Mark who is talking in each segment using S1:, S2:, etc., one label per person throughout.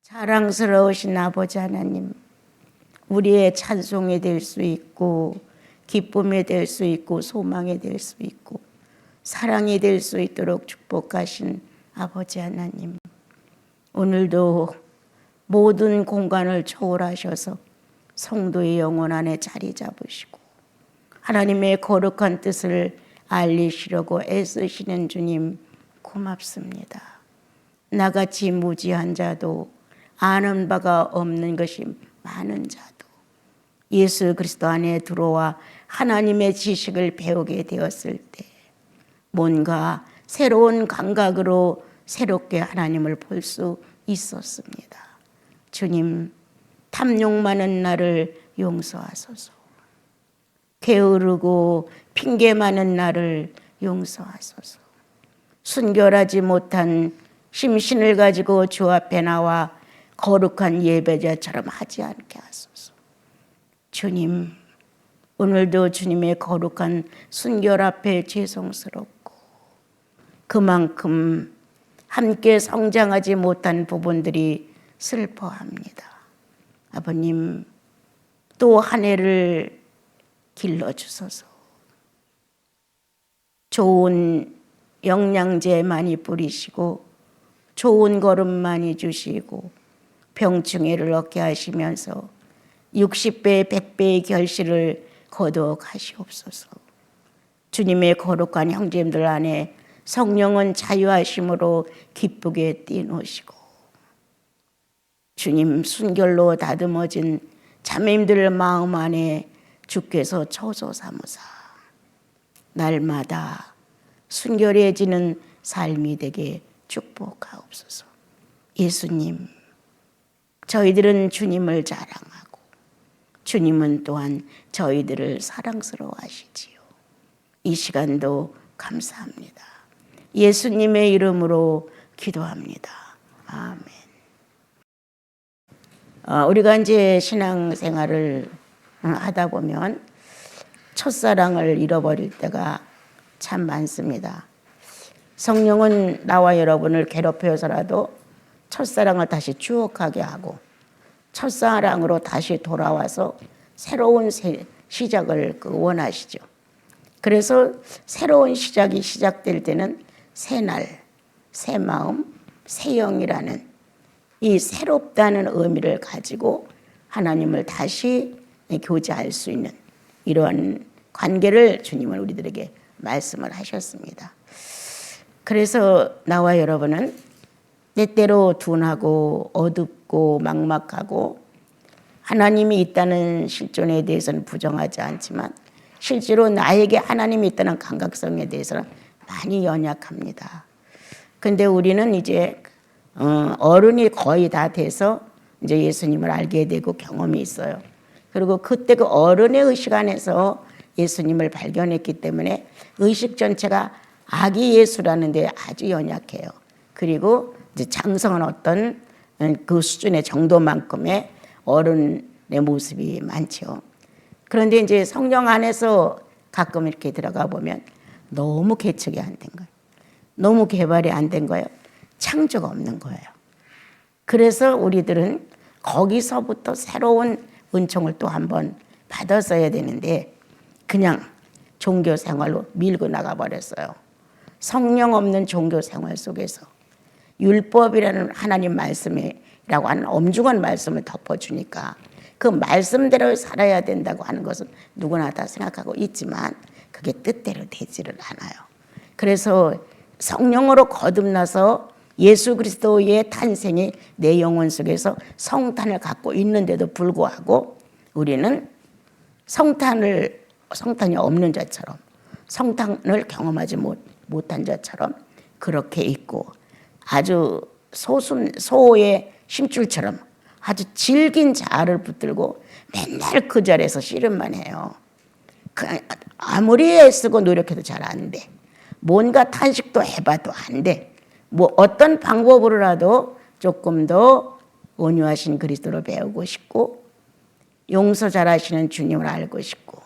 S1: 자랑스러우신 아버지 하나님, 우리의 찬송이 될 수 있고 기쁨이 될 수 있고 소망이 될 수 있고 사랑이 될 수 있도록 축복하신 아버지 하나님, 오늘도 모든 공간을 초월하셔서 성도의 영혼 안에 자리 잡으시고 하나님의 거룩한 뜻을 알리시려고 애쓰시는 주님 고맙습니다. 나같이 무지한 자도 아는 바가 없는 것이 많은 자도 예수 그리스도 안에 들어와 하나님의 지식을 배우게 되었을 때 뭔가 새로운 감각으로 새롭게 하나님을 볼 수 있었습니다. 주님, 탐욕 많은 나를 용서하소서. 게으르고 핑계 많은 나를 용서하소서. 순결하지 못한 심신을 가지고 주 앞에 나와 거룩한 예배자처럼 하지 않게 하소서. 주님, 오늘도 주님의 거룩한 순결 앞에 죄송스럽고 그만큼 함께 성장하지 못한 부분들이 슬퍼합니다. 아버님, 또 한 해를 길러주소서. 좋은 영양제 많이 뿌리시고 좋은 걸음 많이 주시고 병충해를 얻게 하시면서 60배, 100배의 결실을 거두어 가시옵소서. 주님의 거룩한 형제님들 안에 성령은 자유하심으로 기쁘게 뛰노시고 주님 순결로 다듬어진 자매님들 마음 안에 주께서 처소 삼으사 날마다 순결해지는 삶이 되게 축복하옵소서. 예수님, 저희들은 주님을 자랑하고 주님은 또한 저희들을 사랑스러워하시지요. 이 시간도 감사합니다. 예수님의 이름으로 기도합니다. 아멘. 우리가 이제 신앙생활을 하다 보면 첫사랑을 잃어버릴 때가 참 많습니다. 성령은 나와 여러분을 괴롭혀서라도 첫사랑을 다시 추억하게 하고 첫사랑으로 다시 돌아와서 새로운 시작을 원하시죠. 그래서 새로운 시작이 시작될 때는 새 날, 새 마음, 새 영이라는 이 새롭다는 의미를 가지고 하나님을 다시 교제할 수 있는 이러한 관계를 주님은 우리들에게 말씀을 하셨습니다. 그래서 나와 여러분은 때때로 둔하고 어둡고 막막하고 하나님이 있다는 실존에 대해서는 부정하지 않지만 실제로 나에게 하나님이 있다는 감각성에 대해서는 많이 연약합니다. 근데 우리는 이제 어른이 거의 다 돼서 이제 예수님을 알게 되고 경험이 있어요. 그리고 그때 그 어른의 의식 안에서 예수님을 발견했기 때문에 의식 전체가 아기 예수라는 데 아주 연약해요. 그리고 이제 장성한 어떤 그 수준의 정도만큼의 어른의 모습이 많죠. 그런데 이제 성령 안에서 가끔 이렇게 들어가 보면 너무 개척이 안 된 거예요. 너무 개발이 안 된 거예요. 창조가 없는 거예요. 그래서 우리들은 거기서부터 새로운 은총을 또 한번 받았어야 되는데 그냥 종교 생활로 밀고 나가 버렸어요. 성령 없는 종교 생활 속에서 율법이라는 하나님 말씀이라고 하는 엄중한 말씀을 덮어주니까 그 말씀대로 살아야 된다고 하는 것은 누구나 다 생각하고 있지만 그게 뜻대로 되지를 않아요. 그래서 성령으로 거듭나서 예수 그리스도의 탄생이 내 영혼 속에서 성탄을 갖고 있는데도 불구하고 우리는 성탄이 없는 자처럼 성탄을 경험하지 못한 자처럼 그렇게 있고 아주 소의 심줄처럼 아주 질긴 자아를 붙들고 맨날 그 자리에서 씨름만 해요. 아무리 애쓰고 노력해도 잘 안 돼. 뭔가 탄식도 해봐도 안 돼. 뭐 어떤 방법으로라도 조금 더 온유하신 그리스도를 배우고 싶고 용서 잘하시는 주님을 알고 싶고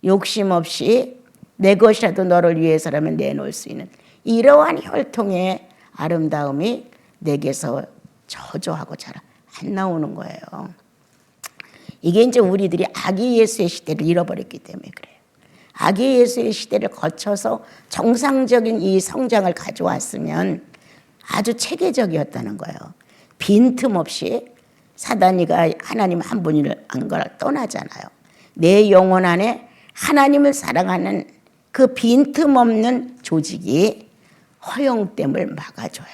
S1: 욕심 없이 내 것이라도 너를 위해서라면 내놓을 수 있는 이러한 혈통의 아름다움이 내게서 저조하고 잘 안 나오는 거예요. 이게 이제 우리들이 아기 예수의 시대를 잃어버렸기 때문에 그래요. 아기 예수의 시대를 거쳐서 정상적인 이 성장을 가져왔으면 아주 체계적이었다는 거예요. 빈틈없이 사단이가 하나님 한 분을 안 걸 떠나잖아요. 내 영혼 안에 하나님을 사랑하는 그 빈틈없는 조직이 허영됨을 막아줘요.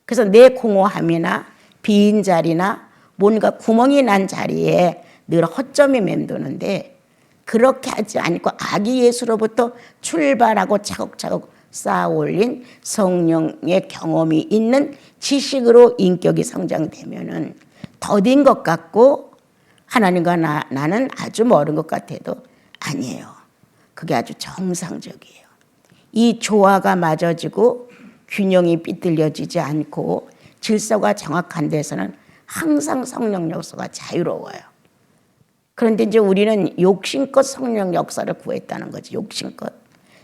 S1: 그래서 내 공허함이나 빈 자리나 뭔가 구멍이 난 자리에 늘 허점이 맴도는데 그렇게 하지 않고 아기 예수로부터 출발하고 차곡차곡 쌓아 올린 성령의 경험이 있는 지식으로 인격이 성장되면은 더딘 것 같고 하나님과 나는 아주 멀은 것 같아도 아니에요. 그게 아주 정상적이에요. 이 조화가 맞아지고 균형이 삐뚤려지지 않고 질서가 정확한 데서는 항상 성령 역사가 자유로워요. 그런데 이제 우리는 욕심껏 성령 역사를 구했다는 거지. 욕심껏.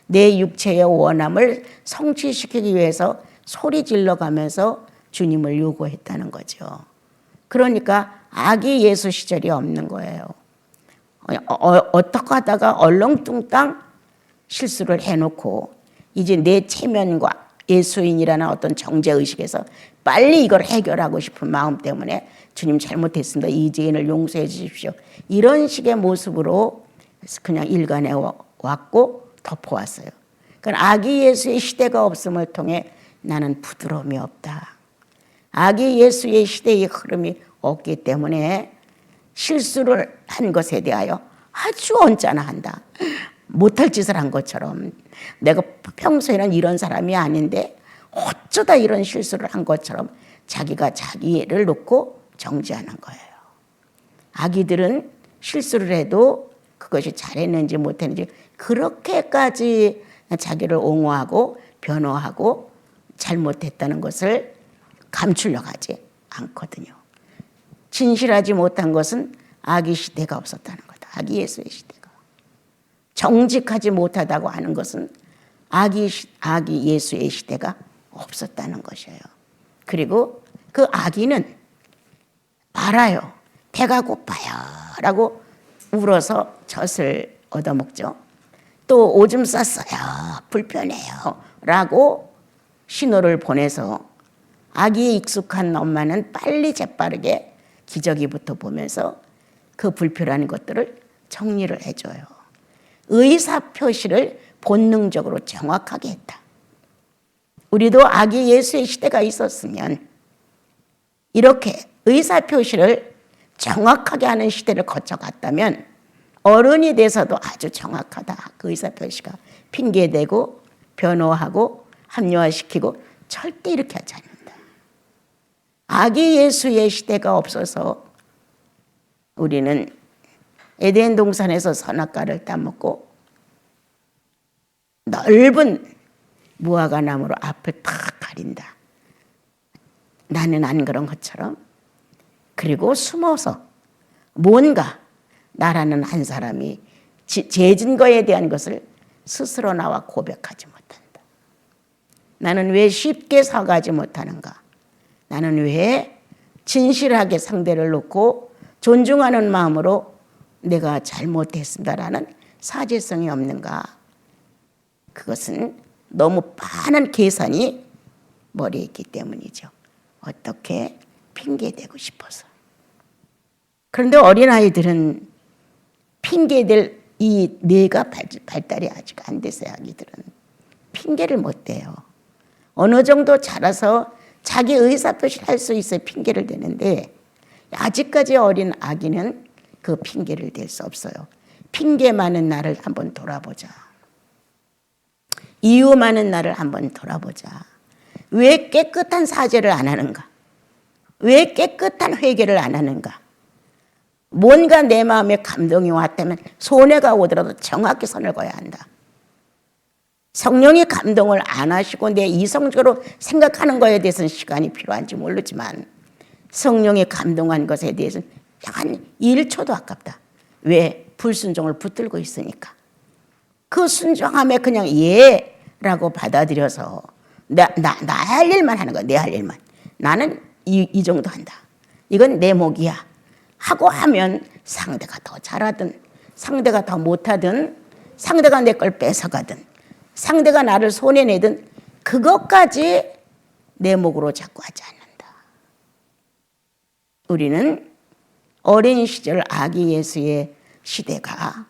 S1: 내 육체의 원함을 성취시키기 위해서 소리 질러가면서 주님을 요구했다는 거죠. 그러니까 아기 예수 시절이 없는 거예요. 어떻게 하다가 얼렁뚱땅 실수를 해놓고 이제 내 체면과 예수인이라는 어떤 정죄의식에서 빨리 이걸 해결하고 싶은 마음 때문에 주님 잘못했습니다. 이 죄인을 용서해 주십시오. 이런 식의 모습으로 그냥 일관해 왔고 덮어왔어요. 그러니까 아기 예수의 시대가 없음을 통해 나는 부드러움이 없다. 아기 예수의 시대의 흐름이 없기 때문에 실수를 한 것에 대하여 아주 언짢아한다. 못할 짓을 한 것처럼 내가 평소에는 이런 사람이 아닌데 어쩌다 이런 실수를 한 것처럼 자기가 자기를 놓고 정죄하는 거예요. 아기들은 실수를 해도 그것이 잘했는지 못했는지 그렇게까지 자기를 옹호하고 변호하고 잘못했다는 것을 감추려고 하지 않거든요. 진실하지 못한 것은 아기 시대가 없었다는 거다. 아기 예수의 시대가. 정직하지 못하다고 하는 것은 아기 예수의 시대가 없었다는 것이에요. 그리고 그 아기는 알아요. 배가 고파요 라고 울어서 젖을 얻어먹죠. 또 오줌 쌌어요. 불편해요 라고 신호를 보내서 아기에 익숙한 엄마는 빨리 재빠르게 기저귀부터 보면서 그 불편한 것들을 정리를 해줘요. 의사표시를 본능적으로 정확하게 했다. 우리도 아기 예수의 시대가 있었으면 이렇게 의사표시를 정확하게 하는 시대를 거쳐갔다면 어른이 돼서도 아주 정확하다. 그 의사표시가 핑계대고 변호하고 합리화시키고 절대 이렇게 하지 않는다. 아기 예수의 시대가 없어서 우리는 에덴 동산에서 선악과를 따먹고 넓은 무화과 나무로 앞을 탁 가린다. 나는 안 그런 것처럼. 그리고 숨어서 뭔가 나라는 한 사람이 죄 증거에 대한 것을 스스로 나와 고백하지 못한다. 나는 왜 쉽게 사과하지 못하는가? 나는 왜 진실하게 상대를 놓고 존중하는 마음으로 내가 잘못했습니다라는 사죄성이 없는가? 그것은 너무 많은 계산이 머리에 있기 때문이죠. 어떻게 핑계대고 싶어서. 그런데 어린아이들은 핑계댈 이 뇌가 발달이 아직 안 됐어요. 아기들은 핑계를 못 대요. 어느 정도 자라서 자기 의사표시를 할 수 있어야 핑계를 대는데 아직까지 어린 아기는 그 핑계를 댈 수 없어요. 핑계 많은 나를 한번 돌아보자. 이유 많은 나를 한번 돌아보자. 왜 깨끗한 사죄를 안 하는가? 왜 깨끗한 회개를 안 하는가? 뭔가 내 마음에 감동이 왔다면 손해가 오더라도 정확히 선을 그어야 한다. 성령이 감동을 안 하시고 내 이성적으로 생각하는 것에 대해서는 시간이 필요한지 모르지만 성령이 감동한 것에 대해서는 한 1초도 아깝다. 왜? 불순종을 붙들고 있으니까. 그 순종함에 그냥 예라고 받아들여서 나 할 일만 하는 거야. 내 할 일만. 나는 이 정도 한다. 이건 내 목이야. 하고 하면 상대가 더 잘하든 상대가 더 못하든 상대가 내 걸 뺏어가든 상대가 나를 손해내든 그것까지 내 목으로 자꾸 하지 않는다. 우리는 어린 시절 아기 예수의 시대가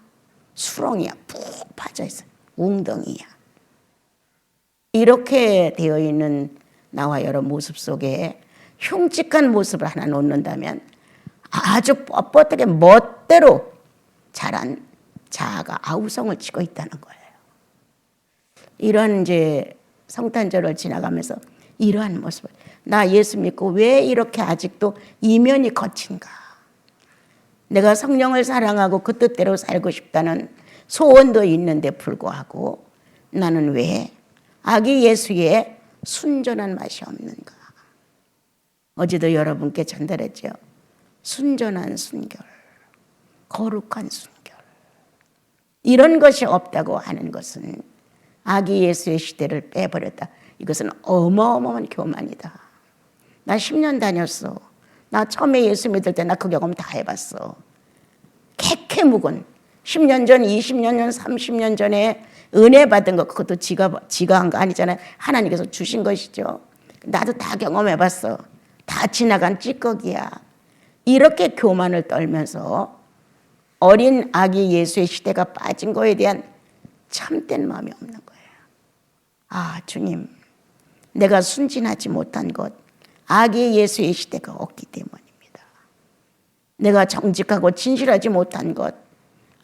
S1: 수렁이야. 푹 빠져있어. 웅덩이야. 이렇게 되어 있는 나와 여러 모습 속에 흉측한 모습을 하나 놓는다면 아주 뻣뻣하게 멋대로 자란 자아가 아우성을 치고 있다는 거예요. 이런 이제 성탄절을 지나가면서 이러한 모습을 나 예수 믿고 왜 이렇게 아직도 이면이 거친가? 내가 성령을 사랑하고 그 뜻대로 살고 싶다는 소원도 있는데 불구하고 나는 왜 아기 예수의 순전한 맛이 없는가? 어제도 여러분께 전달했죠. 순전한 순결, 거룩한 순결. 이런 것이 없다고 하는 것은 아기 예수의 시대를 빼버렸다. 이것은 어마어마한 교만이다. 나 10년 다녔어. 나 처음에 예수 믿을 때 나 그 경험 다 해봤어. 캐캐묵은 10년 전, 20년 전, 30년 전에 은혜 받은 거 그것도 지가 한 거 아니잖아요. 하나님께서 주신 것이죠. 나도 다 경험해봤어. 다 지나간 찌꺼기야. 이렇게 교만을 떨면서 어린 아기 예수의 시대가 빠진 거에 대한 참된 마음이 없는 거예요. 아, 주님, 내가 순진하지 못한 것, 아기 예수의 시대가 없기 때문입니다. 내가 정직하고 진실하지 못한 것,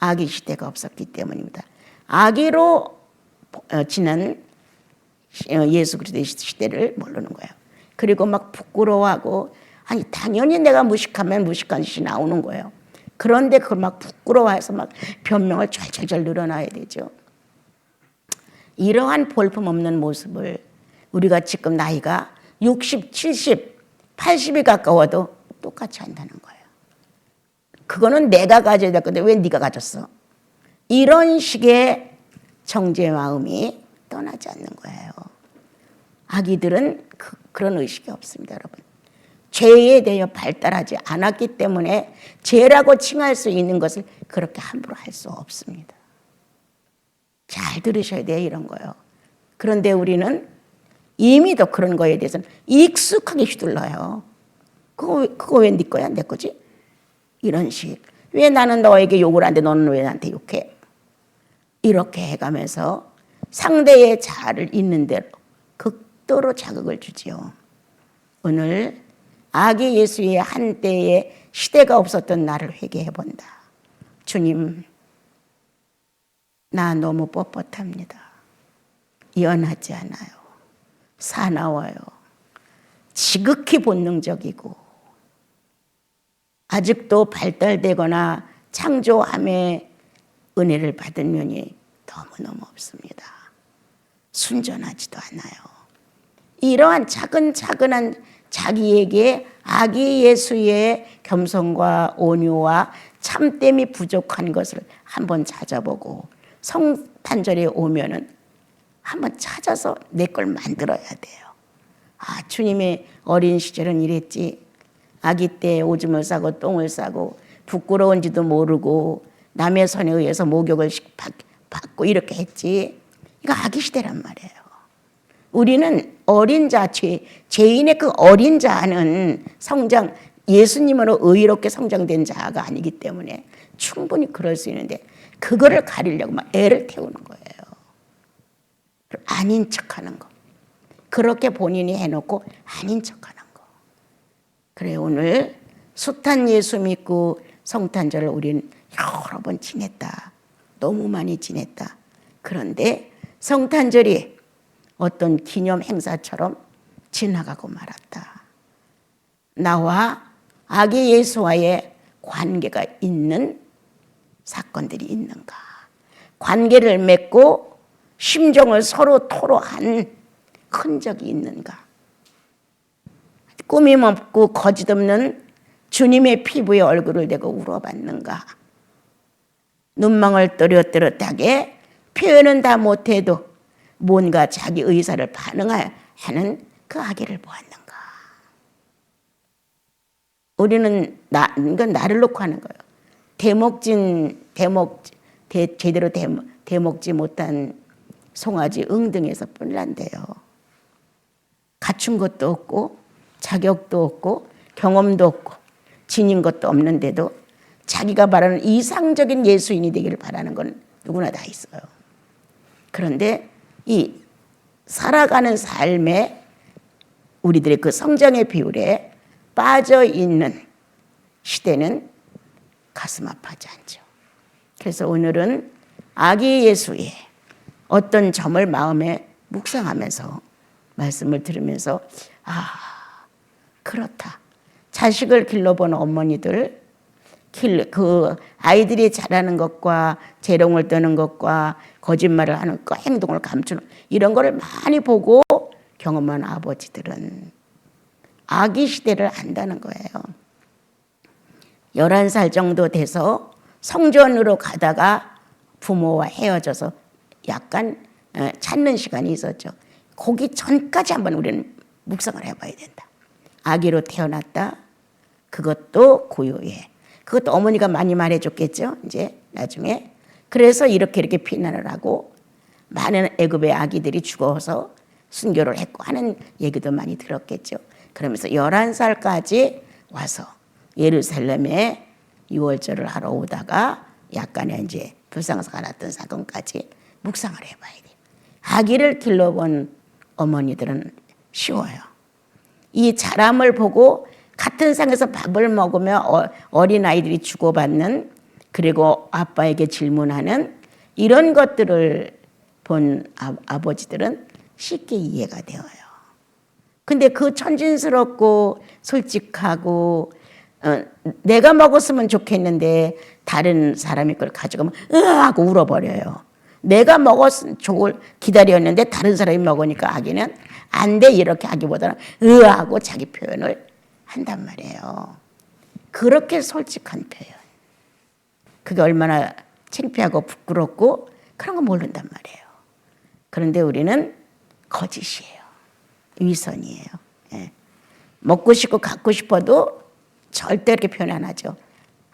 S1: 아기 시대가 없었기 때문입니다. 아기로 지난 예수 그리스도의 시대를 모르는 거예요. 그리고 막 부끄러워하고, 아니 당연히 내가 무식하면 무식한 짓이 나오는 거예요. 그런데 그걸 막 부끄러워해서 막 변명을 절절절 늘어놔야 되죠. 이러한 볼품없는 모습을 우리가 지금 나이가 60, 70, 80이 가까워도 똑같이 한다는 거예요. 그거는 내가 가져야 될 건데 왜 네가 가졌어? 이런 식의 정죄의 마음이 떠나지 않는 거예요. 아기들은 그런 의식이 없습니다, 여러분. 죄에 대해 발달하지 않았기 때문에 죄라고 칭할 수 있는 것을 그렇게 함부로 할 수 없습니다. 잘 들으셔야 돼요, 이런 거요. 그런데 우리는 이미도 그런 거에 대해서는 익숙하게 휘둘러요. 그거 왜 네 거야? 내 거지? 이런 식. 왜 나는 너에게 욕을 하는데 너는 왜 나한테 욕해? 이렇게 해가면서 상대의 자아를 있는 대로 극도로 자극을 주지요. 오늘 아기 예수의 한때의 시대가 없었던 나를 회개해 본다. 주님, 나 너무 뻣뻣합니다. 연하지 않아요. 사나워요. 지극히 본능적이고 아직도 발달되거나 창조함의 은혜를 받은 면이 너무너무 없습니다. 순전하지도 않아요. 이러한 차근차근한 자기에게 아기 예수의 겸손과 온유와 참됨이 부족한 것을 한번 찾아보고 성탄절에 오면은 한번 찾아서 내 걸 만들어야 돼요. 아, 주님의 어린 시절은 이랬지. 아기 때 오줌을 싸고 똥을 싸고 부끄러운지도 모르고 남의 손에 의해서 목욕을 받고 이렇게 했지. 이거 아기 시대란 말이에요. 우리는 어린 자, 죄인의 그 어린 자는 성장, 예수님으로 의롭게 성장된 자가 아니기 때문에 충분히 그럴 수 있는데 그거를 가리려고 막 애를 태우는 거예요. 아닌 척하는 거. 그렇게 본인이 해놓고 아닌 척하는 거. 그래, 오늘 숱한 예수 믿고 성탄절을 우리는 여러 번 지냈다. 너무 많이 지냈다. 그런데 성탄절이 어떤 기념 행사처럼 지나가고 말았다. 나와 아기 예수와의 관계가 있는 사건들이 있는가? 관계를 맺고 심정을 서로 토로한 흔적이 있는가? 꾸밈 없고 거짓 없는 주님의 피부에 얼굴을 대고 울어봤는가? 눈망울 또렷또렷하게 표현은 다 못해도 뭔가 자기 의사를 반응하는 그 아기를 보았는가? 우리는 이건 나를 놓고 하는 거예요. 제대로 대먹지 못한 송아지 응등에서 뿐란데요. 갖춘 것도 없고 자격도 없고 경험도 없고 지닌 것도 없는데도 자기가 바라는 이상적인 예수인이 되기를 바라는 건 누구나 다 있어요. 그런데 이 살아가는 삶에 우리들의 그 성장의 비율에 빠져 있는 시대는 가슴 아파하지 않죠. 그래서 오늘은 아기 예수의 어떤 점을 마음에 묵상하면서 말씀을 들으면서 그렇다. 자식을 길러본 어머니들, 그 아이들이 잘하는 것과 재롱을 떠는 것과 거짓말을 하는 것, 행동을 감추는 이런 거를 많이 보고 경험한 아버지들은 아기 시대를 안다는 거예요. 11살 정도 돼서 성전으로 가다가 부모와 헤어져서 약간 찾는 시간이 있었죠. 거기 전까지 한번 우리는 묵상을 해봐야 된다. 아기로 태어났다. 그것도 고요해. 그것도 어머니가 많이 말해줬겠죠. 이제 나중에. 그래서 이렇게 피난을 하고 많은 애굽의 아기들이 죽어서 순교를 했고 하는 얘기도 많이 들었겠죠. 그러면서 11살까지 와서 예루살렘에 유월절을 하러 오다가 약간의 이제 불상사가 났던 사건까지 묵상을 해봐야 돼요. 아기를 길러본 어머니들은 쉬워요. 이 자람을 보고 같은 상에서 밥을 먹으며 어린아이들이 주고받는, 그리고 아빠에게 질문하는 이런 것들을 본 아버지들은 쉽게 이해가 되어요. 근데 그 천진스럽고 솔직하고 내가 먹었으면 좋겠는데 다른 사람이 그걸 가져가면 하고 울어버려요. 내가 먹었으면 좋을 기다렸는데 다른 사람이 먹으니까 아기는 안 돼 이렇게 하기보다는 하고 자기 표현을 한단 말이에요. 그렇게 솔직한 표현. 그게 얼마나 창피하고 부끄럽고 그런 거 모른단 말이에요. 그런데 우리는 거짓이에요. 위선이에요. 예. 먹고 싶고 갖고 싶어도 절대 이렇게 표현 안 하죠.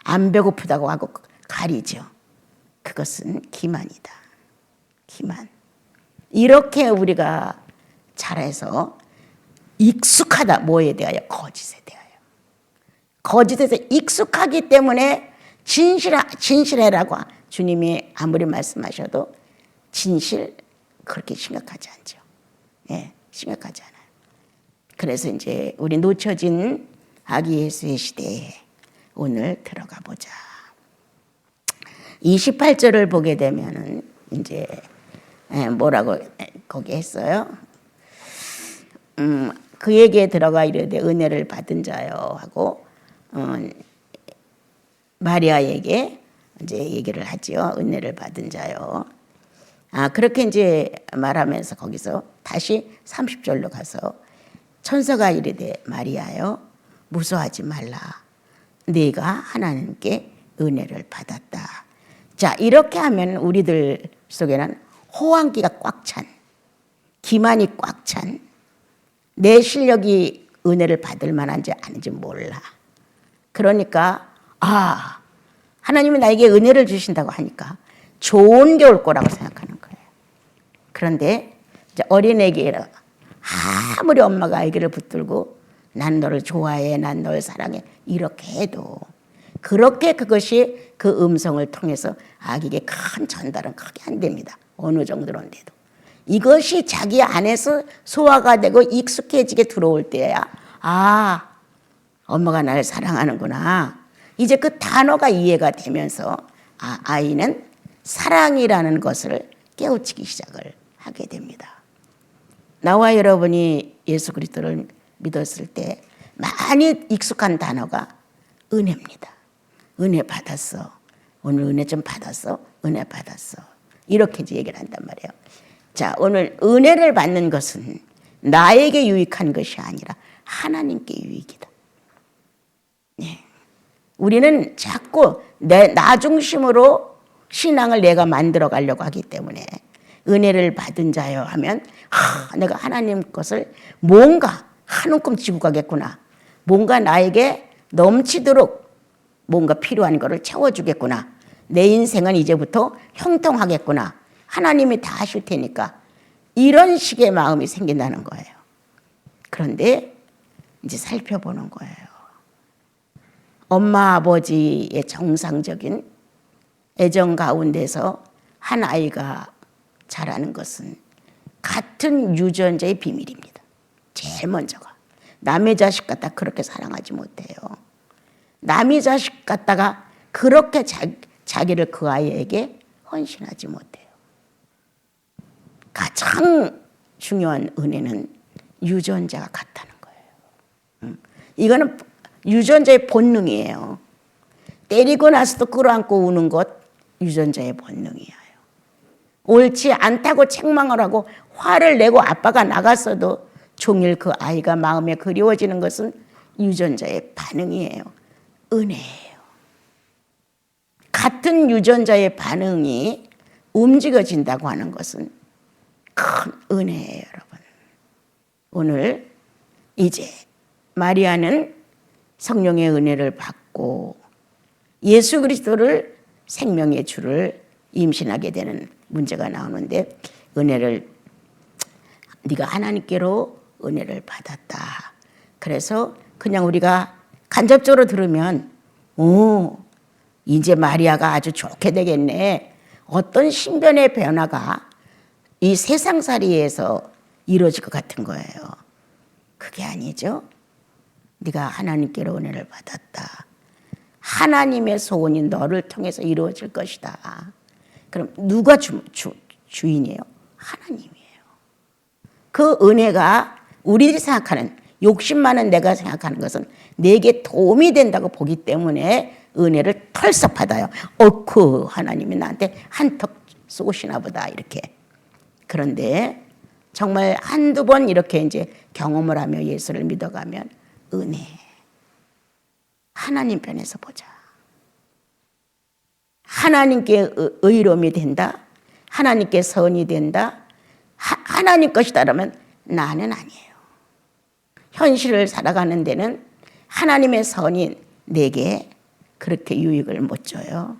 S1: 안 배고프다고 하고 가리죠. 그것은 기만이다. 기만. 이렇게 우리가 잘해서 익숙하다. 뭐에 대하여? 거짓에 대하여. 거짓에서 익숙하기 때문에 진실해라고 주님이 아무리 말씀하셔도 진실 그렇게 심각하지 않죠. 예, 심각하지 않아요. 그래서 이제 우리 놓쳐진 아기 예수의 시대에 오늘 들어가 보자. 28절을 보게 되면은 이제 뭐라고 거기 했어요? 그에게 들어가 이르되 은혜를 받은 자요 하고 마리아에게 이제 얘기를 하지요. 은혜를 받은 자요. 그렇게 이제 말하면서 거기서 다시 30절로 가서 천사가 이르되 마리아요 무서워하지 말라. 네가 하나님께 은혜를 받았다. 자, 이렇게 하면 우리들 속에는 호황기가 꽉 찬, 기만이 꽉 찬, 내 실력이 은혜를 받을 만한지 아닌지 몰라. 그러니까 하나님이 나에게 은혜를 주신다고 하니까 좋은 게 올 거라고 생각하는 거예요. 그런데 이제 어린애에게 아무리 엄마가 아기를 붙들고 난 너를 좋아해, 난 널 사랑해 이렇게 해도 그렇게 그것이 그 음성을 통해서 아기에게 큰 전달은 크게 안 됩니다. 어느 정도로인데도. 이것이 자기 안에서 소화가 되고 익숙해지게 들어올 때야 엄마가 나를 사랑하는구나. 이제 그 단어가 이해가 되면서 아이는 사랑이라는 것을 깨우치기 시작을 하게 됩니다. 나와 여러분이 예수 그리스도를 믿었을 때 많이 익숙한 단어가 은혜입니다. 은혜 받았어. 오늘 은혜 좀 받았어. 은혜 받았어. 이렇게 이제 얘기를 한단 말이에요. 자, 오늘 은혜를 받는 것은 나에게 유익한 것이 아니라 하나님께 유익이다. 네. 우리는 자꾸 나 중심으로 신앙을 내가 만들어 가려고 하기 때문에 은혜를 받은 자요 하면 내가 하나님 것을 뭔가 한 움큼 지고 가겠구나. 뭔가 나에게 넘치도록 뭔가 필요한 거를 채워주겠구나. 내 인생은 이제부터 형통하겠구나. 하나님이 다 하실 테니까. 이런 식의 마음이 생긴다는 거예요. 그런데 이제 살펴보는 거예요. 엄마 아버지의 정상적인 애정 가운데서 한 아이가 자라는 것은 같은 유전자의 비밀입니다. 제일 먼저가. 남의 자식 갖다 그렇게 사랑하지 못해요. 남의 자식 갖다가 그렇게 자기를 그 아이에게 헌신하지 못해요. 가장 중요한 은혜는 유전자가 같다는 거예요. 이거는 유전자의 본능이에요. 때리고 나서도 끌어안고 우는 것 유전자의 본능이에요. 옳지 않다고 책망을 하고 화를 내고 아빠가 나갔어도 종일 그 아이가 마음에 그리워지는 것은 유전자의 반응이에요. 은혜예요. 같은 유전자의 반응이 움직여진다고 하는 것은 큰 은혜예요, 여러분. 오늘 이제 마리아는 성령의 은혜를 받고 예수 그리스도를 생명의 주를 임신하게 되는 문제가 나오는데, 은혜를 네가 하나님께로 은혜를 받았다. 그래서 그냥 우리가 간접적으로 들으면 이제 마리아가 아주 좋게 되겠네. 어떤 신변의 변화가 이 세상살이에서 이루어질 것 같은 거예요. 그게 아니죠. 네가 하나님께로 은혜를 받았다. 하나님의 소원이 너를 통해서 이루어질 것이다. 그럼 누가 주인이에요? 하나님이에요. 그 은혜가 우리들이 생각하는, 욕심 많은 내가 생각하는 것은 내게 도움이 된다고 보기 때문에 은혜를 털썩 받아요. 그 하나님이 나한테 한턱 쏘시나 보다, 이렇게. 그런데 정말 한두 번 이렇게 이제 경험을 하며 예수를 믿어가면 은혜. 하나님 편에서 보자. 하나님께 의로움이 된다. 하나님께 선이 된다. 하나님 것이다라면 나는 아니에요. 현실을 살아가는 데는 하나님의 선이 내게 그렇게 유익을 못 줘요.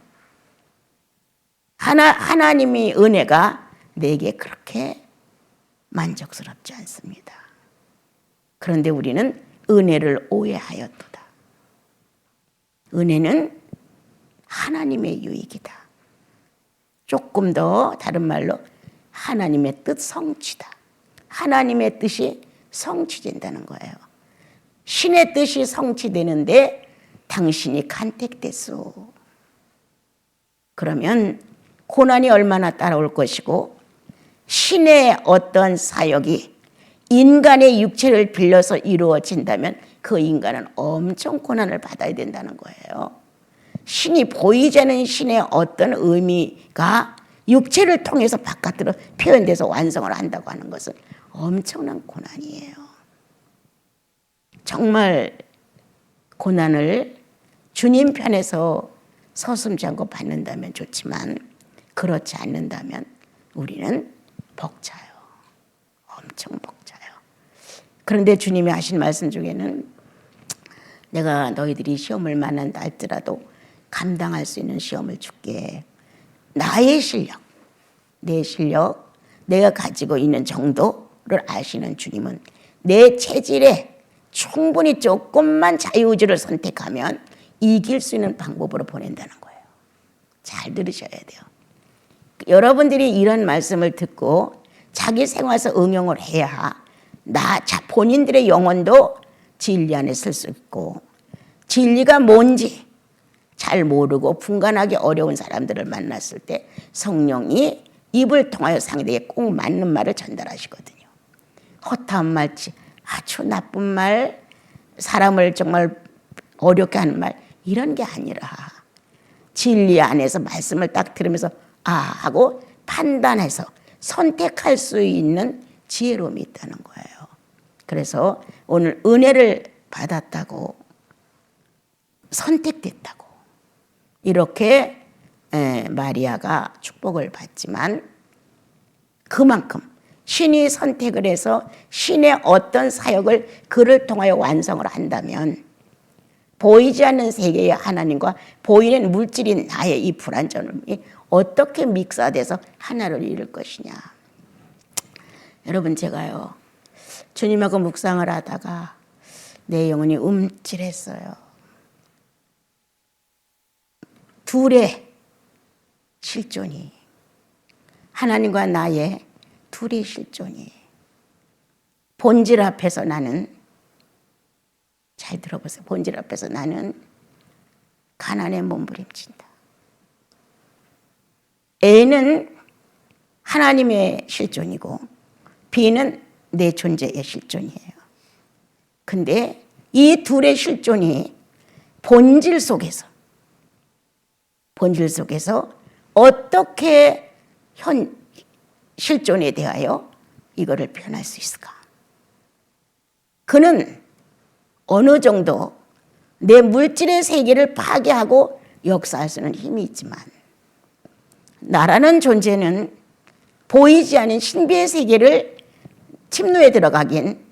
S1: 하나님의 은혜가 내게 그렇게 만족스럽지 않습니다. 그런데 우리는 은혜를 오해하였도다. 은혜는 하나님의 유익이다. 조금 더 다른 말로 하나님의 뜻 성취다. 하나님의 뜻이 성취된다는 거예요. 신의 뜻이 성취되는데 당신이 간택됐소. 그러면 고난이 얼마나 따라올 것이고, 신의 어떤 사역이 인간의 육체를 빌려서 이루어진다면 그 인간은 엄청 고난을 받아야 된다는 거예요. 신이 보이지 않는 신의 어떤 의미가 육체를 통해서 바깥으로 표현돼서 완성을 한다고 하는 것은 엄청난 고난이에요. 정말 고난을 주님 편에서 서슴지 않고 받는다면 좋지만, 그렇지 않는다면 우리는 벅차요. 엄청 벅차요. 그런데 주님이 하신 말씀 중에는 내가 너희들이 시험을 만난다 할지라도 감당할 수 있는 시험을 줄게. 나의 실력, 내 실력, 내가 가지고 있는 정도를 아시는 주님은 내 체질에 충분히 조금만 자유의지를 선택하면 이길 수 있는 방법으로 보낸다는 거예요. 잘 들으셔야 돼요. 여러분들이 이런 말씀을 듣고 자기 생활에서 응용을 해야 본인들의 영혼도 진리 안에 쓸 수 있고, 진리가 뭔지 잘 모르고 분간하기 어려운 사람들을 만났을 때 성령이 입을 통하여 상대에게 꼭 맞는 말을 전달하시거든요. 허탄 말, 아주 나쁜 말, 사람을 정말 어렵게 하는 말, 이런 게 아니라 진리 안에서 말씀을 딱 들으면서 하고 판단해서 선택할 수 있는 지혜로움이 있다는 거예요. 그래서 오늘 은혜를 받았다고, 선택됐다고, 이렇게 마리아가 축복을 받지만, 그만큼 신이 선택을 해서 신의 어떤 사역을 그를 통하여 완성을 한다면 보이지 않는 세계의 하나님과 보이는 물질인 나의 이 불완전함이 어떻게 믹사돼서 하나를 이룰 것이냐. 여러분, 제가요 주님하고 묵상을 하다가 내 영혼이 움찔했어요. 둘의 실존이, 하나님과 나의 둘의 실존이 본질 앞에서 나는, 잘 들어보세요, 본질 앞에서 나는 가난에 몸부림친다. A는 하나님의 실존이고 B는 내 존재의 실존이에요. 근데 이 둘의 실존이 본질 속에서 어떻게 실존에 대하여 이거를 표현할 수 있을까? 그는 어느 정도 내 물질의 세계를 파괴하고 역사할 수는 힘이 있지만, 나라는 존재는 보이지 않는 신비의 세계를 침노에 들어가긴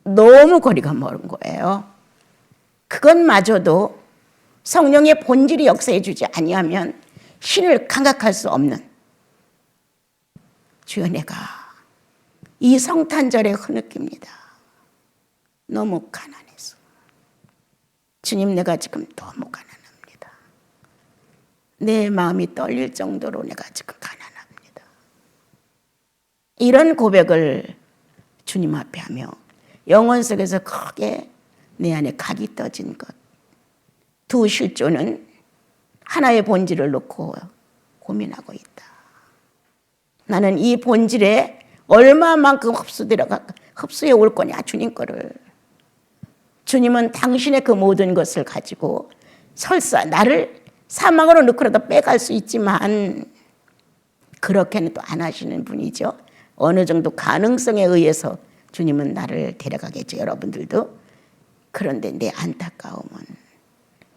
S1: 너무 거리가 먼 거예요. 그것마저도 성령의 본질이 역사해 주지 아니하면 신을 감각할 수 없는, 주여, 내가 이 성탄절에 흐느낍니다. 너무 가난해서. 주님, 내가 지금 너무 가난합니다. 내 마음이 떨릴 정도로 내가 지금 가난합니다. 이런 고백을 주님 앞에 하며 영혼 속에서 크게 내 안에 각이 떠진 것, 두 실존은 하나의 본질을 놓고 고민하고 있다. 나는 이 본질에 얼마만큼 흡수해 올 거냐, 주님 거를. 주님은 당신의 그 모든 것을 가지고 설사 나를 사망으로 넣고라도 빼갈 수 있지만 그렇게는 또 안 하시는 분이죠. 어느 정도 가능성에 의해서 주님은 나를 데려가겠죠, 여러분들도. 그런데 내 안타까움은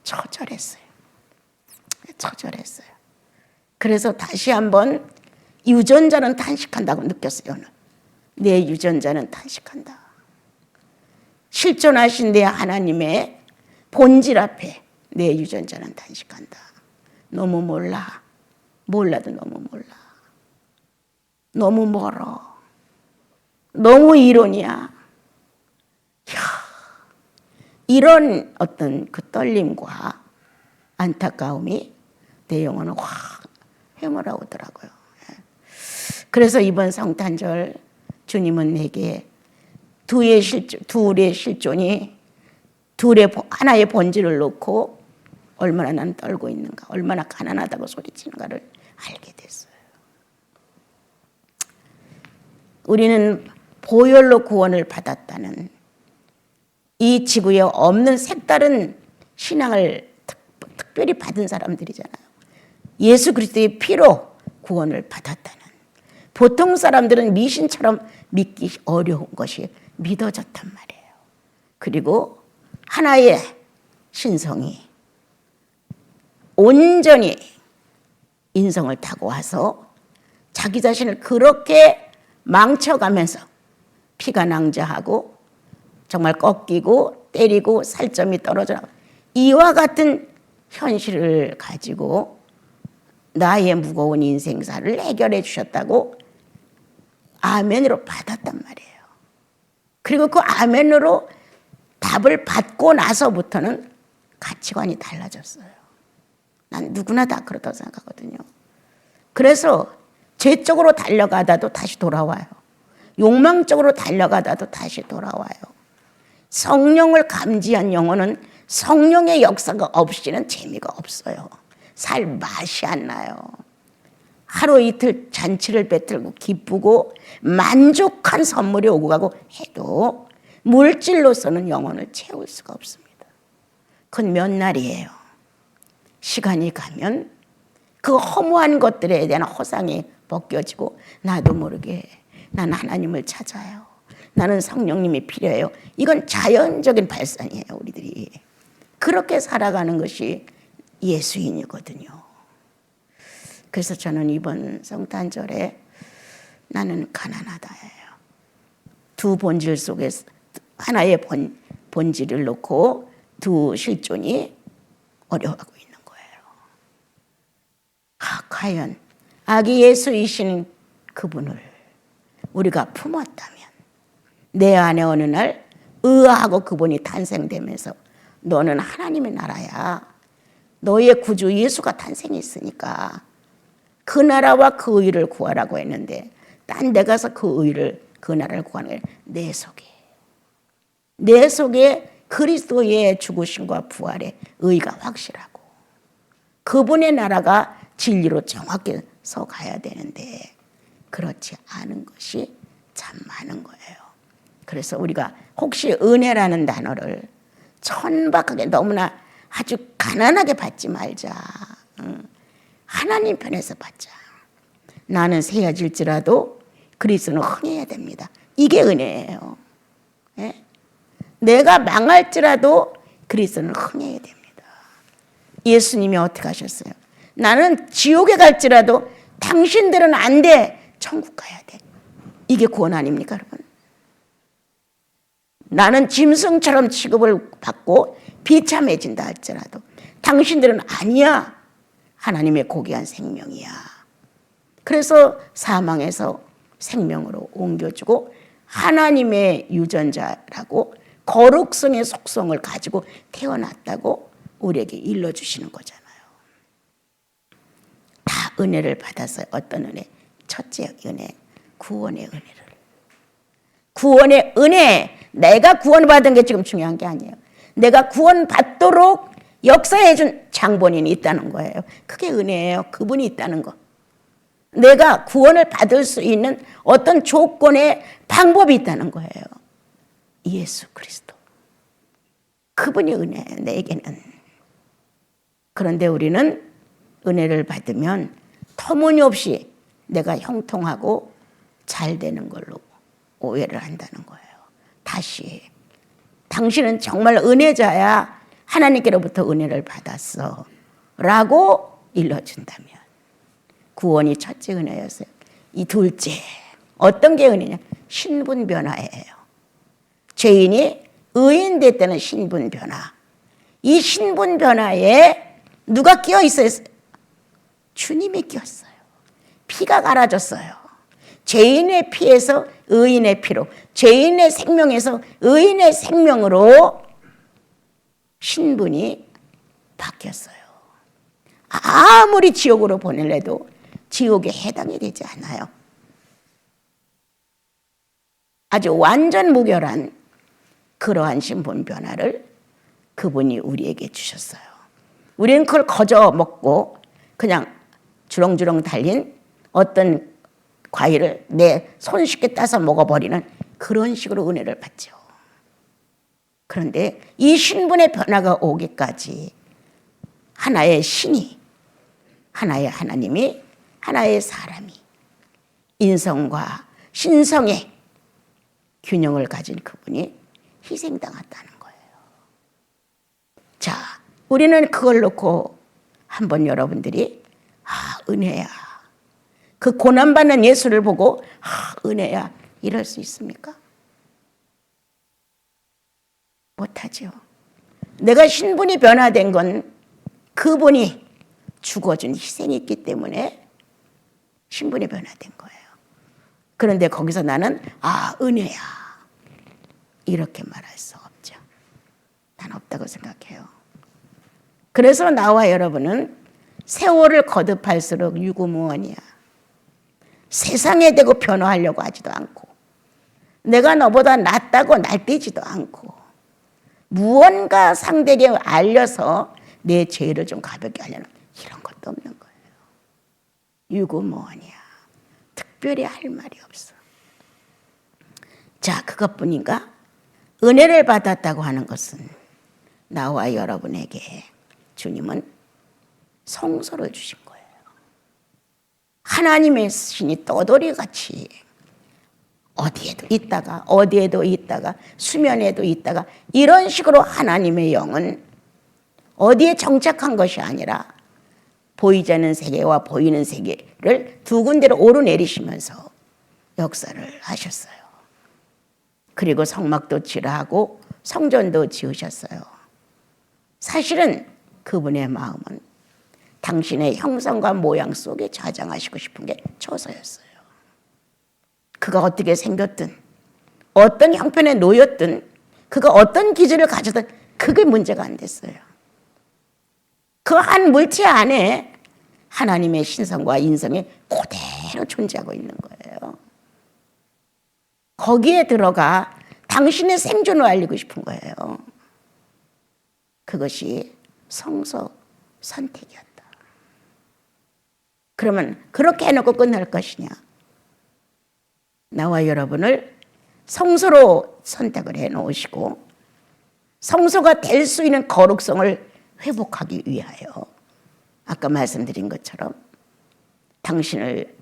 S1: 처절했어요. 그래서 다시 한번 유전자는 탄식한다고 느꼈어요. 내 유전자는 탄식한다. 실존하신 내 하나님의 본질 앞에 내 유전자는 탄식한다. 너무 몰라. 몰라도 너무 몰라. 너무 멀어. 너무 이론이야. 이런 어떤 그 떨림과 안타까움이 내 영혼을 확 헤물어오더라고요. 그래서 이번 성탄절 주님은 내게 둘의 실존이 하나의 본질을 놓고 얼마나 난 떨고 있는가, 얼마나 가난하다고 소리치는가를 알게 됐어요. 우리는 보혈로 구원을 받았다는 이 지구에 없는 색다른 신앙을 특별히 받은 사람들이잖아요. 예수 그리스도의 피로 구원을 받았다는. 보통 사람들은 미신처럼 믿기 어려운 것이 믿어졌단 말이에요. 그리고 하나의 신성이 온전히 인성을 타고 와서 자기 자신을 그렇게 망쳐가면서 피가 낭자하고 정말 꺾이고 때리고 살점이 떨어져, 이와 같은 현실을 가지고 나의 무거운 인생사를 해결해 주셨다고 아멘으로 받았단 말이에요. 그리고 그 아멘으로 답을 받고 나서부터는 가치관이 달라졌어요. 난 누구나 다 그렇다고 생각하거든요. 그래서 죄 쪽으로 달려가다도 다시 돌아와요. 욕망 쪽으로 달려가다도 다시 돌아와요. 성령을 감지한 영혼은 성령의 역사가 없이는 재미가 없어요. 살 맛이 안 나요. 하루 이틀 잔치를 베풀고 기쁘고 만족한 선물이 오고 가고 해도 물질로서는 영혼을 채울 수가 없습니다. 그건 몇 날이에요. 시간이 가면 그 허무한 것들에 대한 허상이 벗겨지고 나도 모르게 난 하나님을 찾아요. 나는 성령님이 필요해요. 이건 자연적인 발산이에요, 우리들이. 그렇게 살아가는 것이 예수인이거든요. 그래서 저는 이번 성탄절에 나는 가난하다예요. 두 본질 속에 하나의 본질을 놓고 두 실존이 어려워하고 있는 거예요. 과연 아기 예수이신 그분을 우리가 품었다면 내 안에 어느 날 의아하고 그분이 탄생되면서 너는 하나님의 나라야. 너의 구주 예수가 탄생했으니까 그 나라와 그 의를 구하라고 했는데 딴 데 가서 그 의를 그 나라를 구하는 게 내 속에 그리스도의 죽으심과 부활의 의가 확실하고 그분의 나라가 진리로 정확히 서 가야 되는데 그렇지 않은 것이 참 많은 거예요. 그래서 우리가 혹시 은혜라는 단어를 천박하게 너무나 아주 가난하게 받지 말자. 하나님 편에서 받자. 나는 세어질지라도 그리스도는 흥해야 됩니다. 이게 은혜예요. 예? 내가 망할지라도 그리스도는 흥해야 됩니다. 예수님이 어떻게 하셨어요? 나는 지옥에 갈지라도 당신들은 안 돼. 천국 가야 돼. 이게 구원 아닙니까, 여러분? 나는 짐승처럼 취급을 받고 비참해진다 할지라도 당신들은 아니야. 하나님의 고귀한 생명이야. 그래서 사망에서 생명으로 옮겨주고 하나님의 유전자라고 거룩성의 속성을 가지고 태어났다고 우리에게 일러주시는 거잖아요. 다 은혜를 받아서 어떤 은혜? 첫째 은혜, 구원의 은혜를. 구원의 은혜, 내가 구원받은 게 지금 중요한 게 아니에요. 내가 구원받도록 역사해준 장본인이 있다는 거예요. 그게 은혜예요. 그분이 있다는 거. 내가 구원을 받을 수 있는 어떤 조건의 방법이 있다는 거예요. 예수 그리스도. 그분이 은혜예요, 내게는. 그런데 우리는 은혜를 받으면 터무니없이 내가 형통하고 잘 되는 걸로 오해를 한다는 거예요. 다시 당신은 정말 은혜자야. 하나님께로부터 은혜를 받았어 라고 일러준다면 구원이 첫째 은혜였어요. 이 둘째 어떤 게 은혜냐? 신분 변화예요. 죄인이 의인 될 때는 신분 변화. 이 신분 변화에 누가 끼어 있어요? 주님이 끼었어요. 피가 갈아졌어요. 죄인의 피에서 의인의 피로, 죄인의 생명에서 의인의 생명으로 신분이 바뀌었어요. 아무리 지옥으로 보낼래도 지옥에 해당이 되지 않아요. 아주 완전 무결한 그러한 신분 변화를 그분이 우리에게 주셨어요. 우리는 그걸 거저 먹고 그냥 주렁주렁 달린 어떤 과일을 내 손쉽게 따서 먹어버리는 그런 식으로 은혜를 받죠. 그런데 이 신분의 변화가 오기까지 하나의 신이, 하나의 하나님이, 하나의 사람이 인성과 신성의 균형을 가진 그분이 희생당했다는 거예요. 자, 우리는 그걸 놓고 한번 여러분들이 은혜야. 그 고난받는 예수를 보고 은혜야 이럴 수 있습니까? 못하죠. 내가 신분이 변화된 건 그분이 죽어준 희생이 있기 때문에 신분이 변화된 거예요. 그런데 거기서 나는 은혜야 이렇게 말할 수 없죠. 난 없다고 생각해요. 그래서 나와 여러분은 세월을 거듭할수록 유구무원이야. 세상에 대고 변화하려고 하지도 않고 내가 너보다 낫다고 날뛰지도 않고 무언가 상대에게 알려서 내 죄를 좀 가볍게 하려는 이런 것도 없는 거예요. 유구무원이야. 특별히 할 말이 없어. 자, 그것뿐인가? 은혜를 받았다고 하는 것은 나와 여러분에게 주님은 성소를 주신 거예요. 하나님의 신이 떠돌이같이 어디에도 있다가 수면에도 있다가 이런 식으로 하나님의 영은 어디에 정착한 것이 아니라 보이지 않는 세계와 보이는 세계를 두 군데로 오르내리시면서 역사를 하셨어요. 그리고 성막도 칠하고 성전도 지으셨어요. 사실은 그분의 마음은 당신의 형상과 모양 속에 좌장하시고 싶은 게 처서였어요. 그가 어떻게 생겼든 어떤 형편에 놓였든 그가 어떤 기질을 가졌든 그게 문제가 안 됐어요. 그 한 물체 안에 하나님의 신성과 인성이 그대로 존재하고 있는 거예요. 거기에 들어가 당신의 생존을 알리고 싶은 거예요. 그것이 성소 선택이었다. 그러면 그렇게 해놓고 끝날 것이냐? 나와 여러분을 성소로 선택을 해놓으시고 성소가 될 수 있는 거룩성을 회복하기 위하여 아까 말씀드린 것처럼 당신을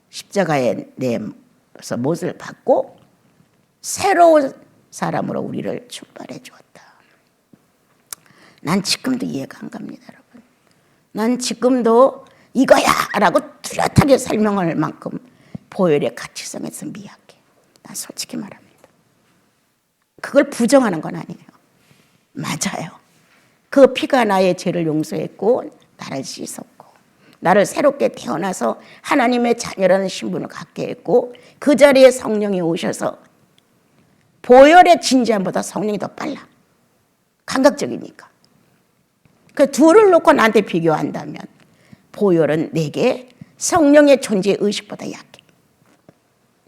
S1: 십자가에 내서 못을 받고 새로운 사람으로 우리를 출발해 주었다. 난 지금도 이해가 안 갑니다, 여러분. 난 지금도 이거야 라고 뚜렷하게 설명할 만큼 보혈의 가치성에서 미약해. 난 솔직히 말합니다. 그걸 부정하는 건 아니에요. 맞아요. 그 피가 나의 죄를 용서했고 나를 씻었고 나를 새롭게 태어나서 하나님의 자녀라는 신분을 갖게 했고 그 자리에 성령이 오셔서 보혈의 진지함보다 성령이 더 빨라. 감각적이니까. 그 둘을 놓고 나한테 비교한다면 보혈은 내게 성령의 존재 의식보다 약해.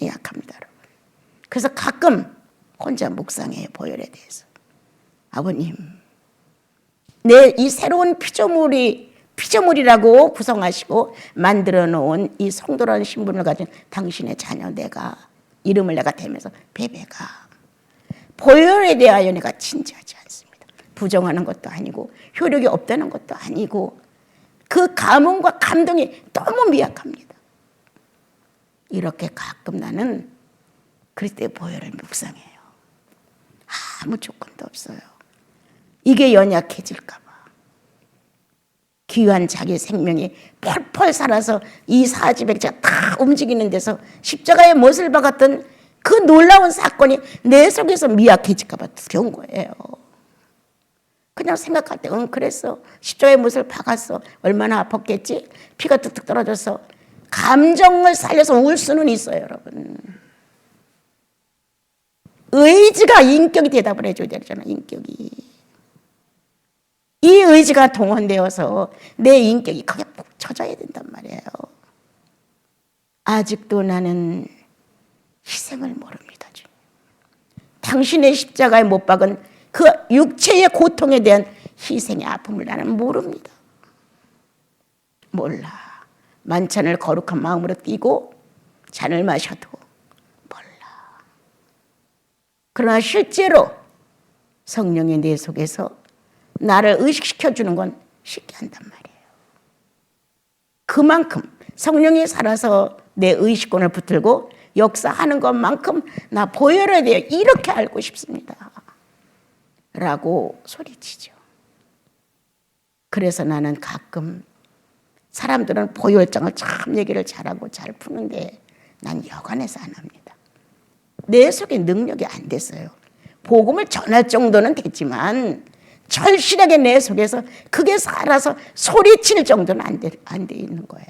S1: 약합니다, 여러분. 그래서 가끔 혼자 묵상해요, 보혈에 대해서. 아버님, 내 이 새로운 피조물이라고 구성하시고 만들어 놓은 이 성도라는 신분을 가진 당신의 자녀 내가, 이름을 내가 대면서 베베가 보혈에 대하여 내가 진지하지 않습니다. 부정하는 것도 아니고 효력이 없다는 것도 아니고 그 감흥과 감동이 너무 미약합니다. 이렇게 가끔 나는 그리스도의 보혈을 묵상해요. 아무 조건도 없어요. 이게 연약해질까 봐. 귀한 자기 생명이 펄펄 살아서 이 사지백제가 다 움직이는 데서 십자가의 못을 박았던 그 놀라운 사건이 내 속에서 미약해질까 봐 두려운 거예요. 그냥 생각할 때 그랬어. 십자가의 못을 박았어. 얼마나 아팠겠지? 피가 뚝뚝 떨어져서 감정을 살려서 울 수는 있어요, 여러분. 의지가 인격이 대답을 해줘야 되잖아, 인격이. 이 의지가 동원되어서 내 인격이 거기에 푹 쳐져야 된단 말이에요. 아직도 나는 희생을 모릅니다. 당신의 십자가에 못 박은 그 육체의 고통에 대한 희생의 아픔을 나는 모릅니다. 몰라. 만찬을 거룩한 마음으로 띄고 잔을 마셔도 몰라. 그러나 실제로 성령이 내 속에서 나를 의식시켜주는 건 쉽게 한단 말이에요. 그만큼 성령이 살아서 내 의식권을 붙들고 역사하는 것만큼 나 보혈에 대해 이렇게 알고 싶습니다. 라고 소리치죠. 그래서 나는 가끔 사람들은 보혈장을 참 얘기를 잘하고 잘 푸는데 난 여간해서 안 합니다. 내 속에 능력이 안 됐어요. 복음을 전할 정도는 됐지만 절실하게 내 속에서 그게 살아서 소리칠 정도는 안 돼 있는 거예요.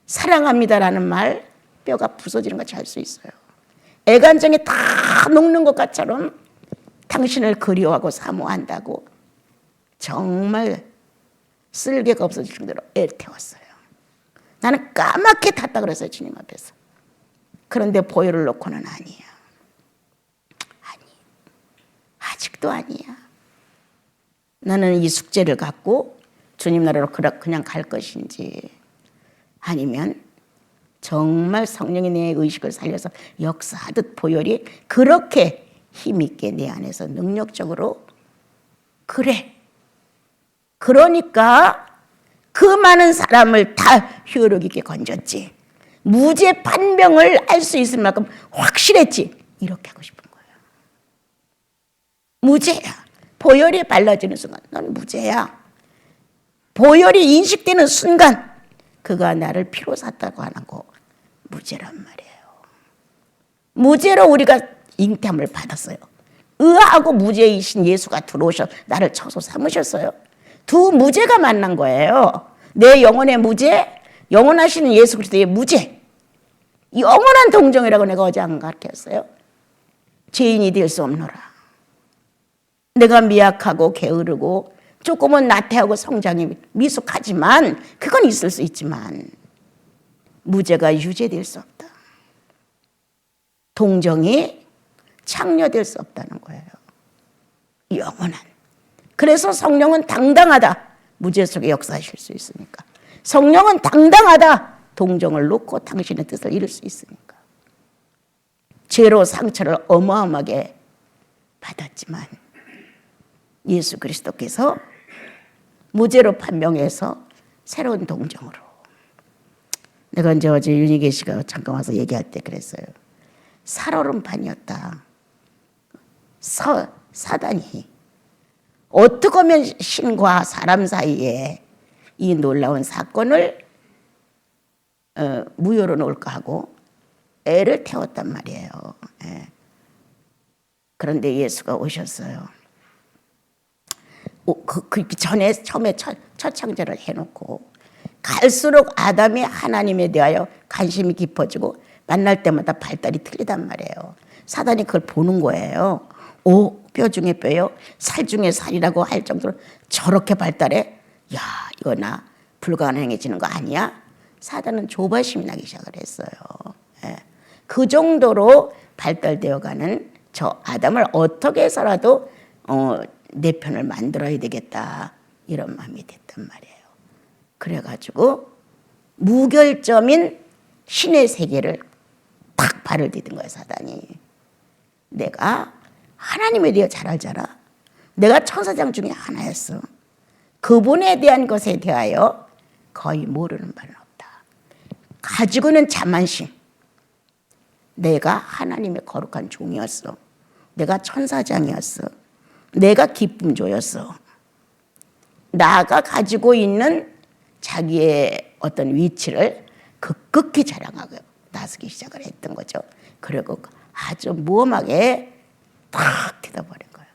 S1: 사랑합니다라는 말 뼈가 부서지는 거 잘 수 있어요. 애간장에 다 녹는 것 같처럼 당신을 그리워하고 사모한다고 정말 쓸개가 없어질 정도로 애를 태웠어요. 나는 까맣게 탔다 그랬어요, 주님 앞에서. 그런데 보혈을 놓고는 아니야. 아직도 아니야. 나는 이 숙제를 갖고 주님 나라로 그냥 갈 것인지 아니면 정말 성령이 내 의식을 살려서 역사하듯 보혈이 그렇게 힘있게 내 안에서 능력적으로 그래. 그러니까 그 많은 사람을 다 효력 있게 건졌지. 무죄 판명을 할 수 있을 만큼 확실했지. 이렇게 하고 싶은 거예요. 무죄야. 보혈이 발라지는 순간 넌 무죄야. 보혈이 인식되는 순간 그가 나를 피로 샀다고 하는 거 무죄란 말이에요. 무죄로 우리가 잉태함을 받았어요. 의하고 무죄이신 예수가 들어오셔 나를 처소 삼으셨어요. 두 무죄가 만난 거예요. 내 영혼의 무죄, 영원하신 예수 그리스도의 무죄. 영원한 동정이라고 내가 어제 안 가르쳤어요. 죄인이 될 수 없노라. 내가 미약하고 게으르고 조금은 나태하고 성장이 미숙하지만 그건 있을 수 있지만 무죄가 유죄될 수 없다. 동정이 창녀될 수 없다는 거예요. 영원한. 그래서 성령은 당당하다. 무죄 속에 역사하실 수 있으니까. 성령은 당당하다. 동정을 놓고 당신의 뜻을 이룰 수 있으니까. 죄로 상처를 어마어마하게 받았지만 예수 그리스도께서 무죄로 판명해서 새로운 동정으로. 내가 이제 어제 윤희계 씨가 잠깐 와서 얘기할 때 그랬어요. 살얼음판이었다. 사단이 어떻게 하면 신과 사람 사이에 이 놀라운 사건을 무효로 놓을까 하고 애를 태웠단 말이에요. 그런데 예수가 오셨어요. 그 전에 처음에 첫 창조를 해놓고 갈수록 아담이 하나님에 대하여 관심이 깊어지고 만날 때마다 발달이 틀리단 말이에요. 사단이 그걸 보는 거예요. 오, 뼈 중에 뼈요, 살 중에 살이라고 할 정도로 저렇게 발달해? 야, 이거 나 불가능해지는 거 아니야? 사단은 조바심이 나기 시작을 했어요. 그 정도로 발달되어가는 저 아담을 어떻게 해서라도 내 편을 만들어야 되겠다 이런 마음이 됐단 말이에요. 그래가지고 무결점인 신의 세계를 탁 발을 디딘 거예요. 사단이. 내가 하나님에 대해 잘 알잖아. 내가 천사장 중에 하나였어. 그분에 대한 것에 대하여 거의 모르는 바는 없다. 가지고는 자만심. 내가 하나님의 거룩한 종이었어. 내가 천사장이었어. 내가 기쁨조였어. 나가 가지고 있는 자기의 어떤 위치를 극극히 자랑하고 나서기 시작을 했던 거죠. 그리고 아주 무엄하게 탁 뜯어버린 거예요.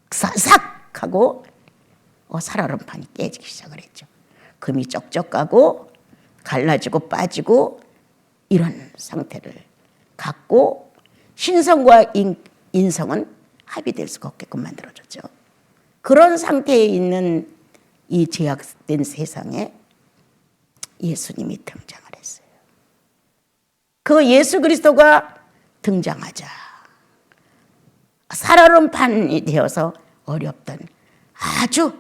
S1: 싹 하고 살얼음판이 깨지기 시작을 했죠. 금이 쩍쩍 가고 갈라지고 빠지고 이런 상태를 갖고 신성과 인성은 합의될 수가 없게끔 만들어졌죠. 그런 상태에 있는 이 죄악된 세상에 예수님이 등장을 했어요. 그 예수 그리스도가 등장하자 살얼음판이 되어서 어렵던 아주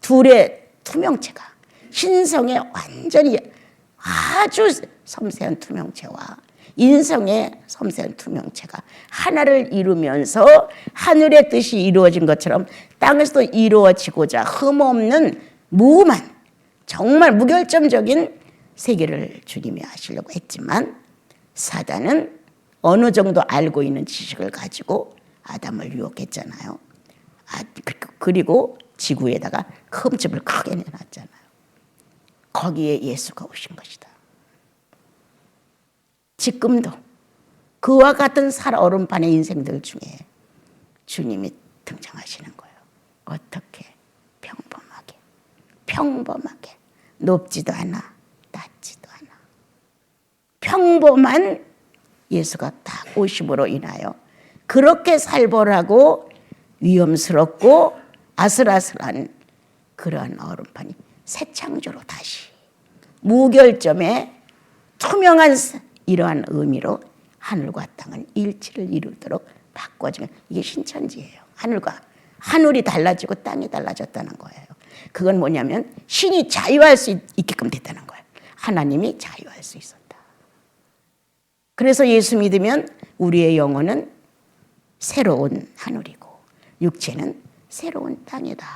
S1: 둘의 투명체가 신성의 완전히 아주 섬세한 투명체와 인성의 섬세한 투명체가 하나를 이루면서 하늘의 뜻이 이루어진 것처럼 땅에서도 이루어지고자 흠없는 무음한 정말 무결점적인 세계를 주님이 하시려고 했지만 사단은 어느 정도 알고 있는 지식을 가지고 아담을 유혹했잖아요. 그리고 지구에다가 흠집을 크게 내놨잖아요. 거기에 예수가 오신 것이다. 지금도 그와 같은 살얼음판의 인생들 중에 주님이 등장하시는 거예요. 어떻게? 평범하게 높지도 않아 낮지도 않아 평범한 예수가 딱 오심으로 인하여 그렇게 살벌하고 위험스럽고 아슬아슬한 그러한 얼음판이 새 창조로 다시 무결점의 투명한 이러한 의미로 하늘과 땅은 일치를 이루도록 바꿔주면 이게 신천지예요. 하늘이 달라지고 땅이 달라졌다는 거예요. 그건 뭐냐면 신이 자유할 수 있게끔 됐다는 거예요. 하나님이 자유할 수 있었다. 그래서 예수 믿으면 우리의 영혼은 새로운 하늘이고 육체는 새로운 땅이다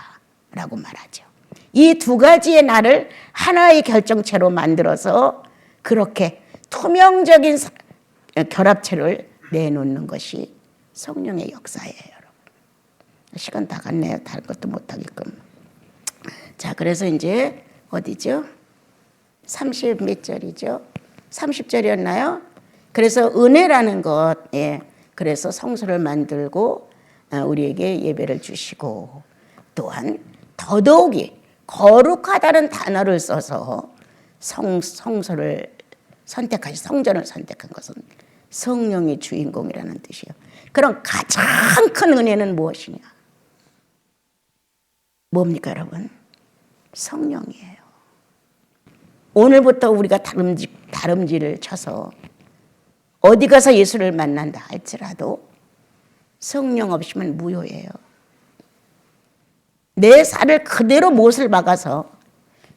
S1: 라고 말하죠. 이 두 가지의 나를 하나의 결정체로 만들어서 그렇게 투명적인 결합체를 내놓는 것이 성령의 역사예요. 여러분. 시간 다 갔네요. 다른 것도 못하게끔. 자, 그래서 이제 어디죠? 30 몇 절이죠? 30절이었나요? 그래서 은혜라는 것, 그래서 성소를 만들고 우리에게 예배를 주시고 또한 더더욱이 거룩하다는 단어를 써서 성소를 선택하시 성전을 선택한 것은 성령이 주인공이라는 뜻이에요. 그럼 가장 큰 은혜는 무엇이냐? 뭡니까 여러분? 성령이에요. 오늘부터 우리가 다름질을 쳐서 어디 가서 예수를 만난다 할지라도 성령 없이면 무효예요. 내 살을 그대로 못을 박아서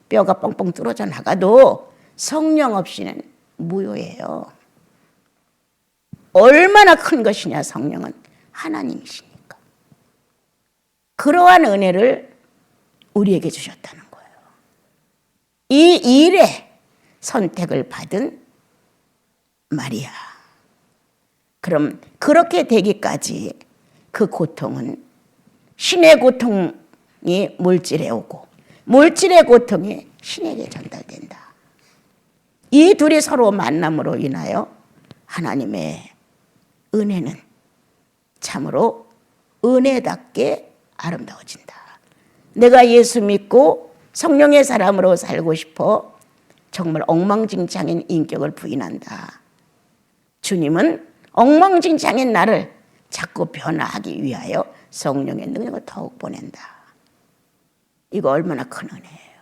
S1: 뼈가 뻥뻥 뚫어져 나가도 성령 없이는 무효예요. 얼마나 큰 것이냐 성령은 하나님이시니까. 그러한 은혜를 우리에게 주셨다는 거예요. 이 일에 선택을 받은 마리아. 그럼 그렇게 되기까지 그 고통은 신의 고통이 물질에 오고 물질의 고통이 신에게 전달된다. 이 둘이 서로 만남으로 인하여 하나님의 은혜는 참으로 은혜답게 아름다워진다. 내가 예수 믿고 성령의 사람으로 살고 싶어 정말 엉망진창인 인격을 부인한다. 주님은 엉망진창인 나를 자꾸 변화하기 위하여 성령의 능력을 더욱 보낸다. 이거 얼마나 큰 은혜예요.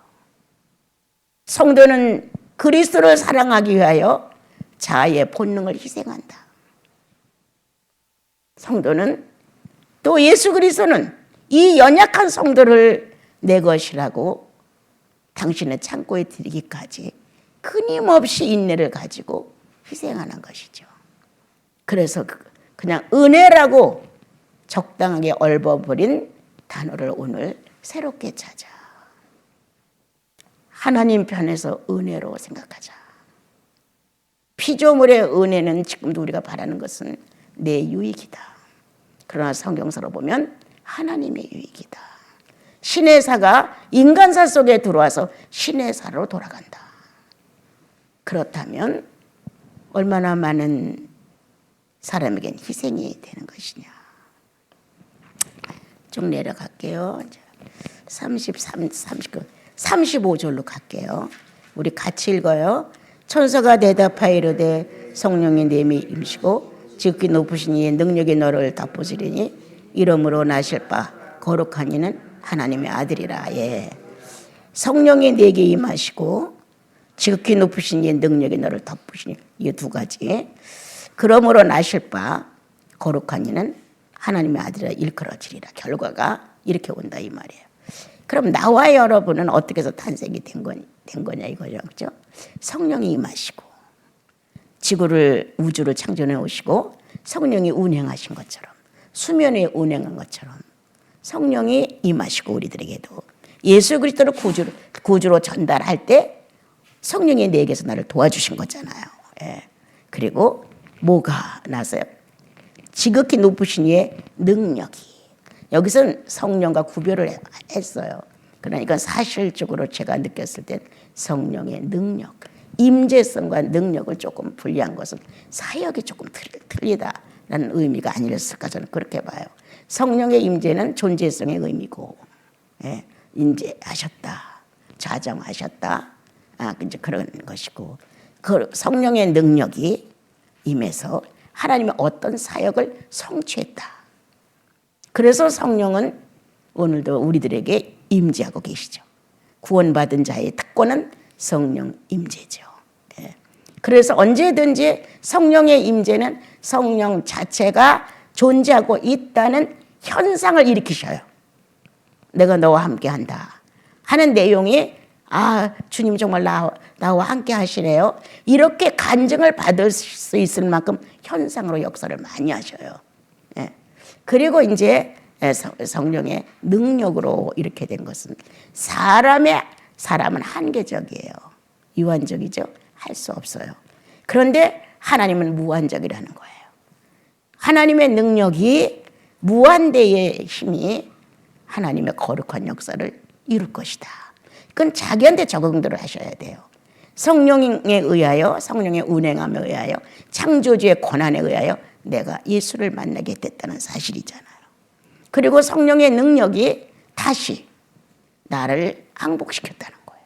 S1: 성도는 그리스도를 사랑하기 위하여 자아의 본능을 희생한다. 성도는 또 예수 그리스도는 이 연약한 성도를 내 것이라고 당신의 창고에 드리기까지 끊임없이 인내를 가지고 희생하는 것이죠. 그래서 그냥 은혜라고 적당하게 얽어버린 단어를 오늘 새롭게 찾아. 하나님 편에서 은혜로 생각하자. 피조물의 은혜는 지금도 우리가 바라는 것은 내 유익이다. 그러나 성경서로 보면 하나님의 유익이다. 신의 사가 인간사 속에 들어와서 신의 사로 돌아간다. 그렇다면 얼마나 많은 사람에겐 희생이 되는 것이냐. 좀 내려갈게요. 35절로 갈게요. 우리 같이 읽어요. 천사가 대답하여 이르되 성령이 내미 임시고 지극히 높으신 이의 능력이 너를 덮으시리니 이름으로 나실 바 거룩한 이는 하나님의 아들이라. 예. 성령이 내게 임하시고 지극히 높으신 이의 능력이 너를 덮으시니 이 두 가지. 그러므로 나실 바 거룩한 이는 하나님의 아들이라 일컬어지리라. 결과가 이렇게 온다 이 말이에요. 그럼 나와 여러분은 어떻게 해서 탄생이 된 거냐 이거죠. 그렇죠? 성령이 임하시고 지구를 우주를 창조해 오시고 성령이 운행하신 것처럼 수면에 운행한 것처럼 성령이 임하시고 우리들에게도 예수 그리스도를 구주로 전달할 때 성령이 내게서 나를 도와주신 거잖아요. 예. 그리고 뭐가 나서요? 지극히 높으신 이의 능력이. 여기서는 성령과 구별을 했어요. 그러니까 사실적으로 제가 느꼈을 때 성령의 능력, 임재성과 능력을 조금 분리한 것은 사역이 조금 틀리다라는 의미가 아니었을까 저는 그렇게 봐요. 성령의 임재는 존재성의 의미고, 예, 임재하셨다, 좌정하셨다, 이제 그런 것이고, 그 성령의 능력이 임해서 하나님의 어떤 사역을 성취했다. 그래서 성령은 오늘도 우리들에게 임재하고 계시죠. 구원받은 자의 특권은 성령 임재죠. 예. 그래서 언제든지 성령의 임재는 성령 자체가 존재하고 있다는 현상을 일으키셔요. 내가 너와 함께 한다 하는 내용이 주님 정말 나와 함께 하시네요. 이렇게 간증을 받을 수 있을 만큼 현상으로 역사를 많이 하셔요. 예. 그리고 이제 성령의 능력으로 이렇게 된 것은 사람은 한계적이에요. 유한적이죠. 할 수 없어요. 그런데 하나님은 무한적이라는 거예요. 하나님의 능력이 무한대의 힘이 하나님의 거룩한 역사를 이룰 것이다. 그건 자기한테 적응들을 하셔야 돼요. 성령에 의하여, 성령의 운행함에 의하여, 창조주의 권한에 의하여 내가 예수를 만나게 됐다는 사실이잖아요. 그리고 성령의 능력이 다시 나를 항복시켰다는 거예요.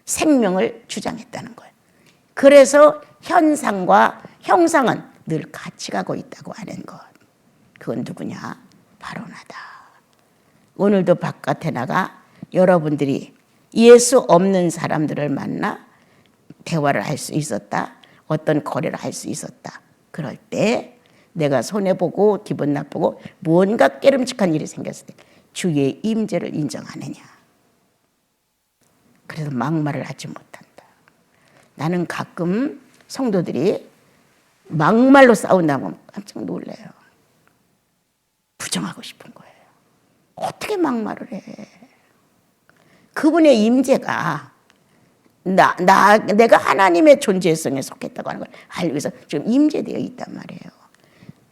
S1: 생명을 주장했다는 거예요. 그래서 현상과 형상은 늘 같이 가고 있다고 하는 것. 그건 누구냐? 바로 나다. 오늘도 바깥에 나가 여러분들이 예수 없는 사람들을 만나 대화를 할 수 있었다. 어떤 거래를 할 수 있었다. 그럴 때 내가 손해보고 기분 나쁘고 뭔가 깨름직한 일이 생겼을 때 주의 임재를 인정하느냐. 그래서 막말을 하지 못한다. 나는 가끔 성도들이 막말로 싸운다면 깜짝 놀래요. 부정하고 싶은 거예요. 어떻게 막말을 해? 그분의 임재가 내가 하나님의 존재성에 속했다고 하는 걸 알기 위해서 지금 임재되어 있단 말이에요.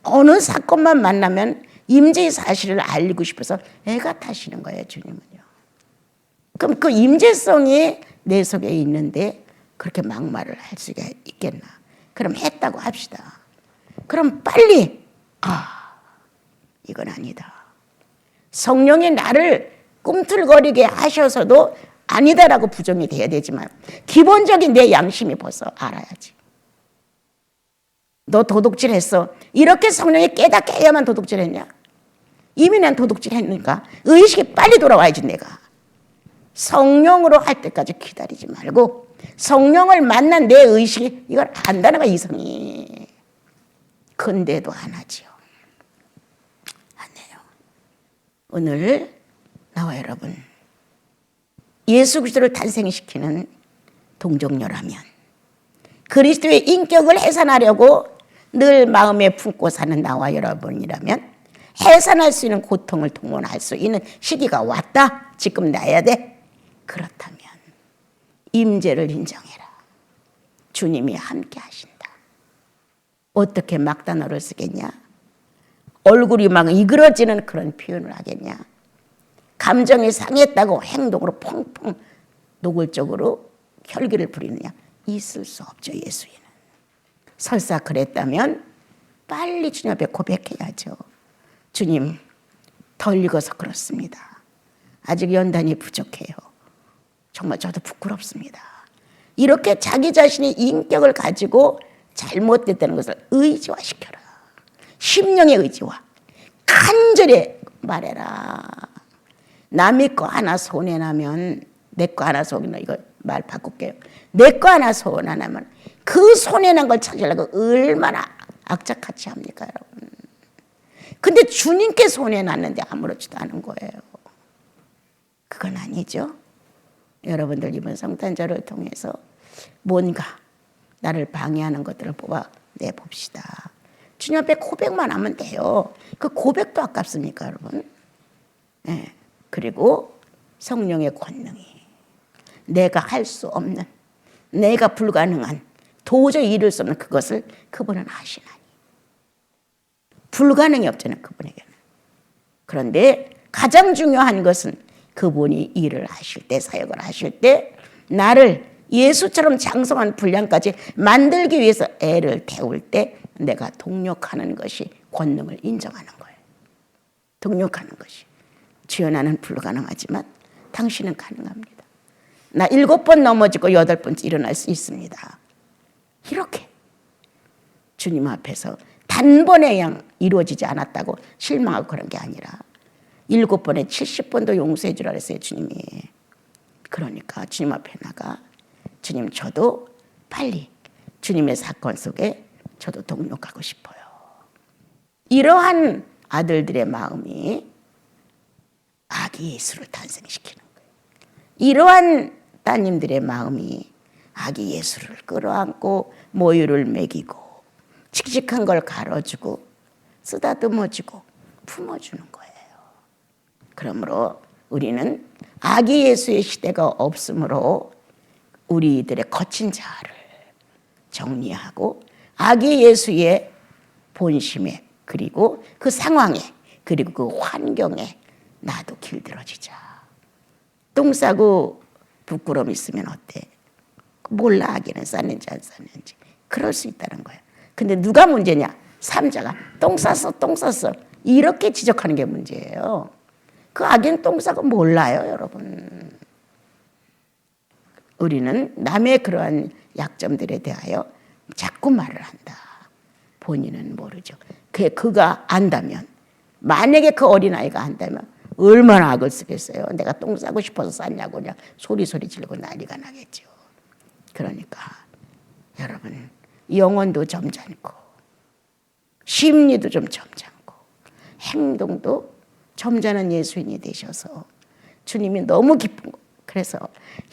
S1: 어느 사건만 만나면 임재의 사실을 알리고 싶어서 애가 타시는 거예요, 주님은요. 그럼 그 임재성이 내 속에 있는데 그렇게 막말을 할 수가 있겠나? 그럼 했다고 합시다. 그럼 빨리 이건 아니다. 성령이 나를 꿈틀거리게 하셔서도 아니다라고 부정이 돼야 되지만 기본적인 내 양심이 벌써 알아야지. 너 도둑질했어. 이렇게 성령이 깨닫게 해야만 도둑질했냐? 이미 난 도둑질했으니까 의식이 빨리 돌아와야지 내가. 성령으로 할 때까지 기다리지 말고 성령을 만난 내 의식이 이걸 안다는 거야, 이성이. 근데도 안 하지요. 안 해요. 오늘 나와 여러분 예수 그리스도를 탄생시키는 동정녀라면 그리스도의 인격을 해산하려고 늘 마음에 품고 사는 나와 여러분이라면 해산할 수 있는 고통을 동원할 수 있는 시기가 왔다. 지금 나야 돼. 그렇다면 임재를 인정해라. 주님이 함께 하신다. 어떻게 막단어를 쓰겠냐? 얼굴이 막 이그러지는 그런 표현을 하겠냐? 감정이 상했다고 행동으로 펑펑 노골적으로 혈기를 부리느냐? 있을 수 없죠, 예수인은. 설사 그랬다면 빨리 주님 앞에 고백해야죠. 주님, 덜 익어서 그렇습니다. 아직 연단이 부족해요. 정말 저도 부끄럽습니다. 이렇게 자기 자신의 인격을 가지고 잘못됐다는 것을 의지화시켜라. 심령의 의지화. 간절히 말해라. 남의 거 하나 손해나면 내 거 하나 손해나. 이거 말 바꿀게요. 내 거 하나 손해나면 그 손해난 걸 찾으려고 얼마나 악착같이 합니까, 여러분. 근데 주님께 손해났는데 아무렇지도 않은 거예요. 그건 아니죠. 여러분들 이번 성탄절을 통해서 뭔가 나를 방해하는 것들을 뽑아내봅시다. 주님 앞에 고백만 하면 돼요. 그 고백도 아깝습니까, 여러분? 네. 그리고 성령의 권능이 내가 할 수 없는, 내가 불가능한, 도저히 이룰 수 없는 그것을 그분은 하시나니. 불가능이 없잖아요, 그분에게는. 그런데 가장 중요한 것은 그분이 일을 하실 때, 사역을 하실 때 나를 예수처럼 장성한 분량까지 만들기 위해서 애를 태울 때 내가 동력하는 것이 권능을 인정하는 거예요. 동력하는 것이. 주여, 나는 불가능하지만 당신은 가능합니다. 나 7번 넘어지고 8번째 일어날 수 있습니다. 이렇게 주님 앞에서 단번에 양 이루어지지 않았다고 실망하고 그런 게 아니라 7번에 70번도 용서해 주라 그랬어요, 주님이. 그러니까 주님 앞에 나가, 주님, 저도 빨리 주님의 사건 속에 저도 동력하고 싶어요. 이러한 아들들의 마음이 아기 예수를 탄생시키는 거예요. 이러한 따님들의 마음이 아기 예수를 끌어안고 모유를 먹이고 칙칙한 걸 갈아주고 쓰다듬어주고 품어주는 거예요. 그러므로 우리는 아기 예수의 시대가 없으므로 우리들의 거친 자아를 정리하고 아기 예수의 본심에, 그리고 그 상황에, 그리고 그 환경에 나도 길들어지자. 똥 싸고 부끄러움 있으면 어때? 몰라, 아기는 쌌는지 안 쌌는지. 그럴 수 있다는 거예요. 근데 누가 문제냐? 삼자가 똥 쌌어 이렇게 지적하는 게 문제예요. 그 아기는 똥 싸고 몰라요, 여러분. 우리는 남의 그러한 약점들에 대하여 자꾸 말을 한다. 본인은 모르죠. 그가 안다면, 만약에 그 어린아이가 안다면 얼마나 악을 쓰겠어요. 내가 똥 싸고 싶어서 쌌냐고 그냥 소리 지르고 난리가 나겠죠. 그러니까 여러분, 영혼도 점잖고 심리도 좀 점잖고 행동도 점잖은 예수인이 되셔서 주님이 너무 기쁜 거. 그래서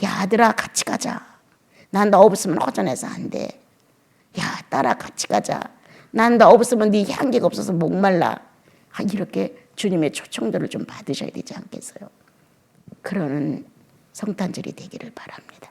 S1: 야 아들아 같이 가자. 난 너 없으면 허전해서 안 돼. 야 딸아 같이 가자. 난 너 없으면 네 향기가 없어서 목말라. 이렇게 주님의 초청들을 좀 받으셔야 되지 않겠어요? 그러는 성탄절이 되기를 바랍니다.